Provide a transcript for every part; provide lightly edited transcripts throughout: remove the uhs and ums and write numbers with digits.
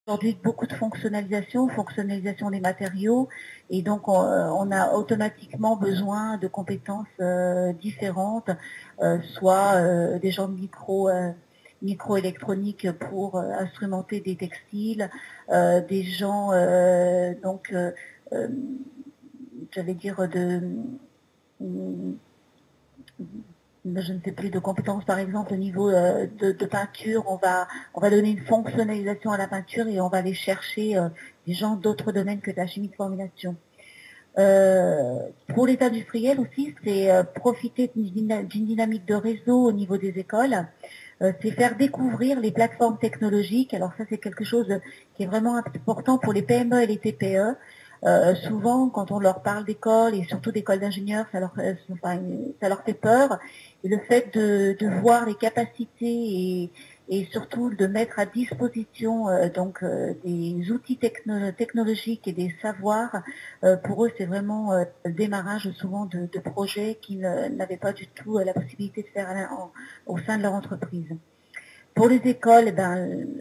Aujourd'hui, beaucoup de fonctionnalisation des matériaux, et donc on a automatiquement besoin de compétences différentes, soit des gens de microélectronique pour instrumenter des textiles, des gens euh, j'allais dire je ne sais plus, de compétences par exemple au niveau de peinture. On va donner une fonctionnalisation à la peinture et on va aller chercher des gens d'autres domaines que de la chimie de formulation. Pour les industriels aussi, c'est profiter d'une dynamique de réseau au niveau des écoles. C'est faire découvrir les plateformes technologiques. Alors ça, c'est quelque chose qui est vraiment important pour les PME et les TPE. Souvent, quand on leur parle d'école, et surtout d'école d'ingénieurs, ça leur fait peur. Et le fait de voir les capacités et surtout de mettre à disposition des outils technologiques et des savoirs, pour eux, c'est vraiment le démarrage souvent de projets qu'ils n'avaient pas du tout la possibilité de faire au sein de leur entreprise. Pour les écoles,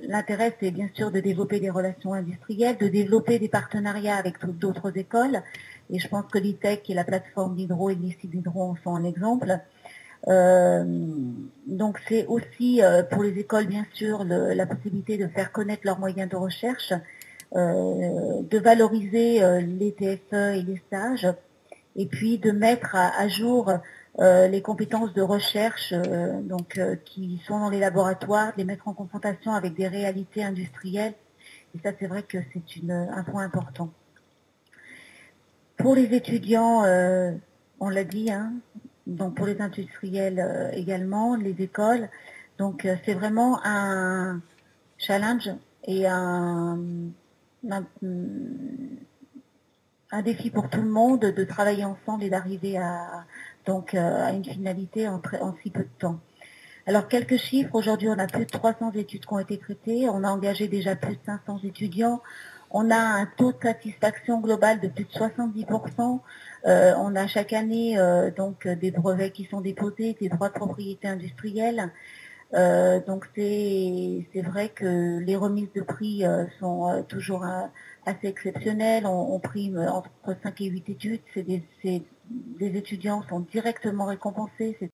l'intérêt, c'est bien sûr de développer des relations industrielles, de développer des partenariats avec d'autres écoles. Et je pense que l'ITEC et la plateforme d'Hydro et de l'ICI d'Hydro en sont un exemple. Donc c'est aussi pour les écoles, bien sûr, la possibilité de faire connaître leurs moyens de recherche, de valoriser les TFE et les stages, et puis de mettre à jour les compétences de recherche qui sont dans les laboratoires, de les mettre en confrontation avec des réalités industrielles. Et ça, c'est vrai que c'est un point important. Pour les étudiants, on l'a dit, hein, donc pour les industriels également, les écoles. Donc c'est vraiment un challenge et un défi pour tout le monde de travailler ensemble et d'arriver à une finalité en si peu de temps. Alors, quelques chiffres. Aujourd'hui, on a plus de 300 études qui ont été traitées. On a engagé déjà plus de 500 étudiants. On a un taux de satisfaction global de plus de 70%. On a chaque année des brevets qui sont déposés, des droits de propriété industrielle. Donc c'est vrai que les remises de prix sont toujours assez exceptionnelles. On prime entre 5 et 8 études. Des étudiants sont directement récompensés.